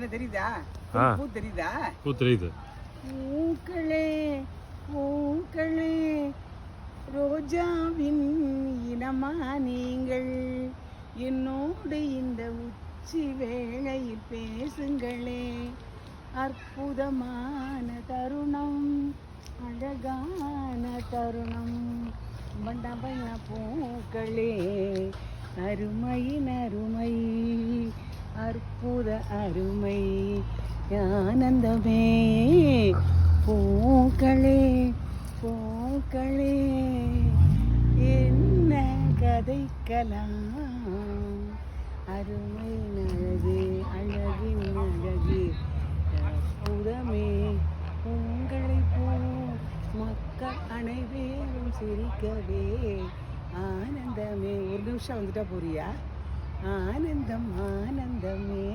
என்ன தெரியுதா? பூ தெரியுதா? பூ தெரியுது. பூக்களே பூக்களே ரோஜாவின் இனமா நீங்கள், என்னோடு இந்த உச்சி வேளையில் பேசுங்களே. அற்புதமான தருணம், அழகான தருணம், வண்ண பூக்களே அருமையின் அருமை, அற்புத அருமை, ஆனந்தமே. பூக்களே பூக்களே என்ன கதைக்கலாம், அருமை அழகு அழகின் அழகு அற்புதமே. உங்களை போ மக்கள் அனைவரும் சிரிக்கவே ஆனந்தமே. ஒரு நிமிஷம் வந்துட்டா போறியா? ஆனந்தம் ஆனந்தமே.